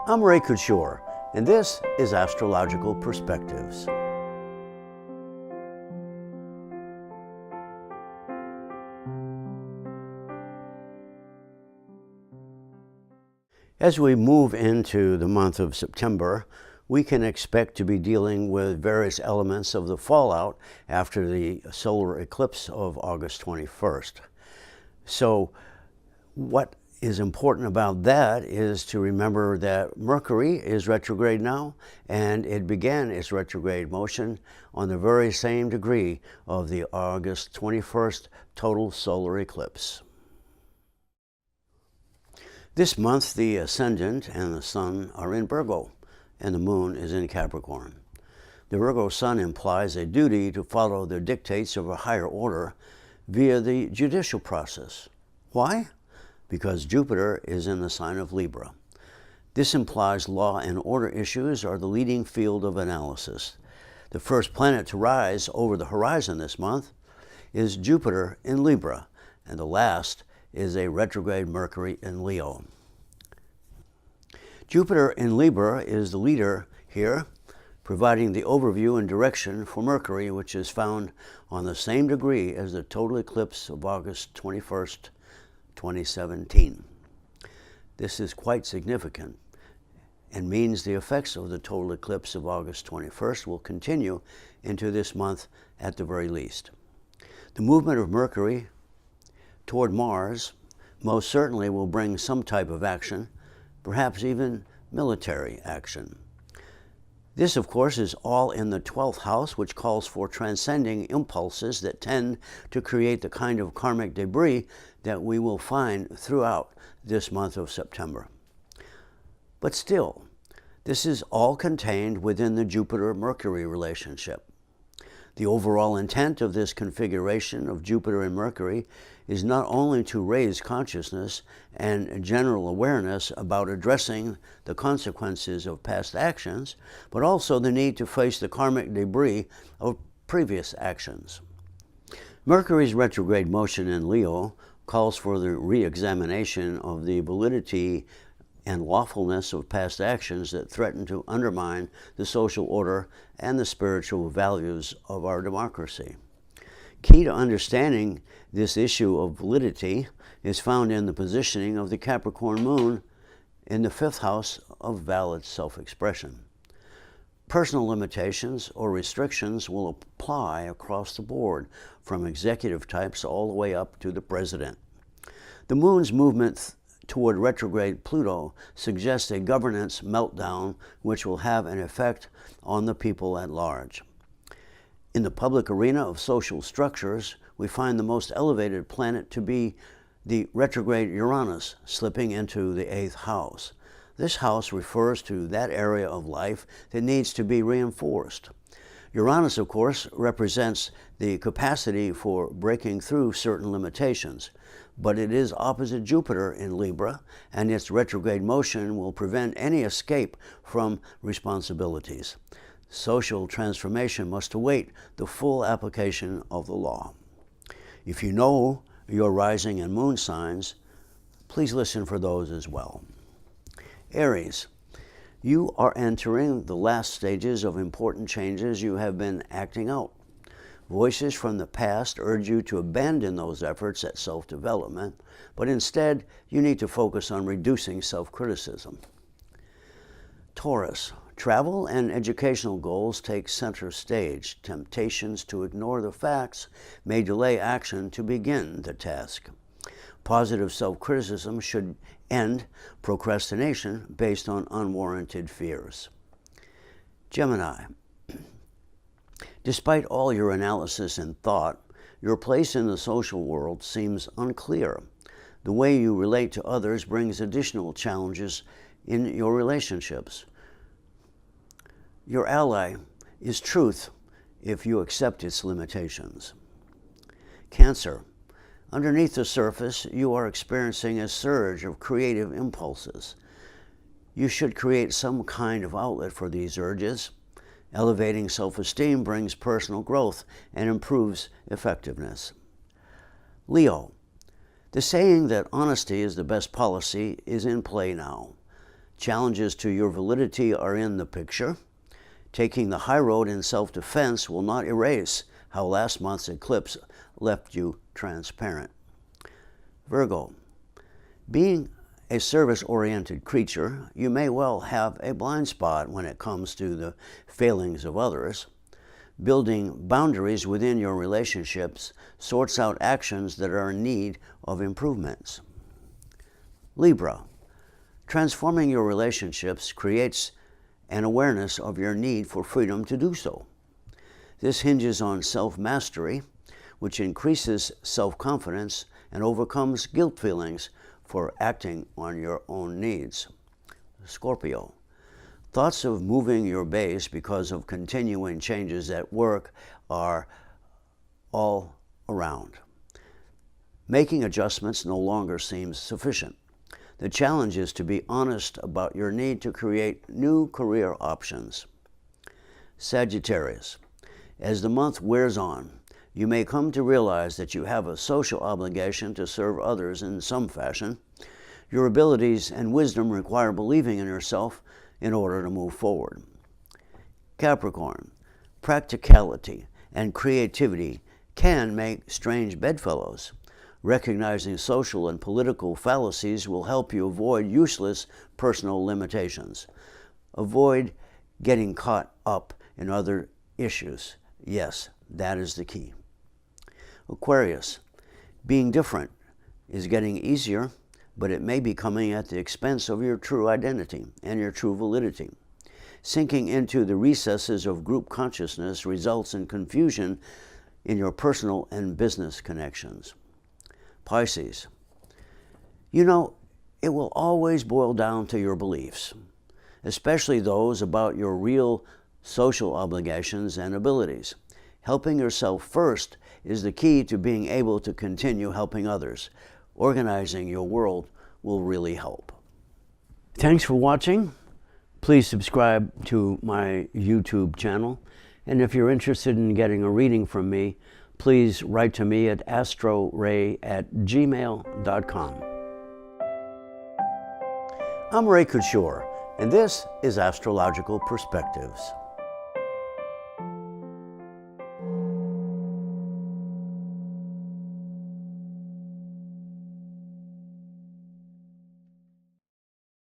I'm Ray Couture, and this is Astrological Perspectives. As we move into the month of September, we can expect to be dealing with various elements of the fallout after the solar eclipse of August 21st. So what is important about that is to remember that Mercury is retrograde now, and it began its retrograde motion on the very same degree of the August 21st total solar eclipse. This month, the ascendant and the sun are in Virgo, and the moon is in Capricorn. The Virgo sun implies a duty to follow the dictates of a higher order via the judicial process. Why? Because Jupiter is in the sign of Libra. This implies law and order issues are the leading field of analysis. The first planet to rise over the horizon this month is Jupiter in Libra, and the last is a retrograde Mercury in Leo. Jupiter in Libra is the leader here, providing the overview and direction for Mercury, which is found on the same degree as the total eclipse of August 21st, 2017. This is quite significant and means the effects of the total eclipse of August 21st will continue into this month at the very least. The movement of Mercury toward Mars most certainly will bring some type of action, perhaps even military action. This, of course, is all in the 12th house, which calls for transcending impulses that tend to create the kind of karmic debris that we will find throughout this month of September. But still, this is all contained within the Jupiter-Mercury relationship. The overall intent of this configuration of Jupiter and Mercury is not only to raise consciousness and general awareness about addressing the consequences of past actions, but also the need to face the karmic debris of previous actions. Mercury's retrograde motion in Leo calls for the re-examination of the validity and lawfulness of past actions that threaten to undermine the social order and the spiritual values of our democracy. Key to understanding this issue of validity is found in the positioning of the Capricorn moon in the 5th house of valid self-expression. Personal limitations or restrictions will apply across the board, from executive types all the way up to the president. The moon's movement toward retrograde Pluto suggests a governance meltdown which will have an effect on the people at large. In the public arena of social structures, we find the most elevated planet to be the retrograde Uranus slipping into the 8th house. This house refers to that area of life that needs to be reinforced. Uranus, of course, represents the capacity for breaking through certain limitations, but it is opposite Jupiter in Libra, and its retrograde motion will prevent any escape from responsibilities. Social transformation must await the full application of the law. If you know your rising and moon signs, please listen for those as well. Aries, you are entering the last stages of important changes you have been acting out. Voices from the past urge you to abandon those efforts at self-development, but instead you need to focus on reducing self-criticism. Taurus, travel and educational goals take center stage. Temptations to ignore the facts may delay action to begin the task. Positive self-criticism should end procrastination based on unwarranted fears. Gemini, despite all your analysis and thought, your place in the social world seems unclear. The way you relate to others brings additional challenges in your relationships. Your ally is truth if you accept its limitations. Cancer, underneath the surface, you are experiencing a surge of creative impulses. You should create some kind of outlet for these urges. Elevating self-esteem brings personal growth and improves effectiveness. Leo, the saying that honesty is the best policy is in play now. Challenges to your validity are in the picture. Taking the high road in self-defense will not erase how last month's eclipse left you transparent. Virgo, being a service-oriented creature, you may well have a blind spot when it comes to the failings of others. Building boundaries within your relationships sorts out actions that are in need of improvements. Libra, transforming your relationships creates an awareness of your need for freedom to do so. This hinges on self-mastery, which increases self-confidence and overcomes guilt feelings for acting on your own needs. Scorpio, thoughts of moving your base because of continuing changes at work are all around. Making adjustments no longer seems sufficient. The challenge is to be honest about your need to create new career options. Sagittarius, as the month wears on, you may come to realize that you have a social obligation to serve others in some fashion. Your abilities and wisdom require believing in yourself in order to move forward. Capricorn, practicality and creativity can make strange bedfellows. Recognizing social and political fallacies will help you avoid useless personal limitations. Avoid getting caught up in other issues. Yes, that is the key. Aquarius, being different is getting easier, but it may be coming at the expense of your true identity and your true validity. Sinking into the recesses of group consciousness results in confusion in your personal and business connections. Pisces, you know, it will always boil down to your beliefs, especially those about your real social obligations and abilities. Helping yourself first is the key to being able to continue helping others. Organizing your world will really help. Thanks for watching. Please subscribe to my YouTube channel. And if you're interested in getting a reading from me, please write to me at astroray@gmail.com. I'm Ray Couture, and this is Astrological Perspectives.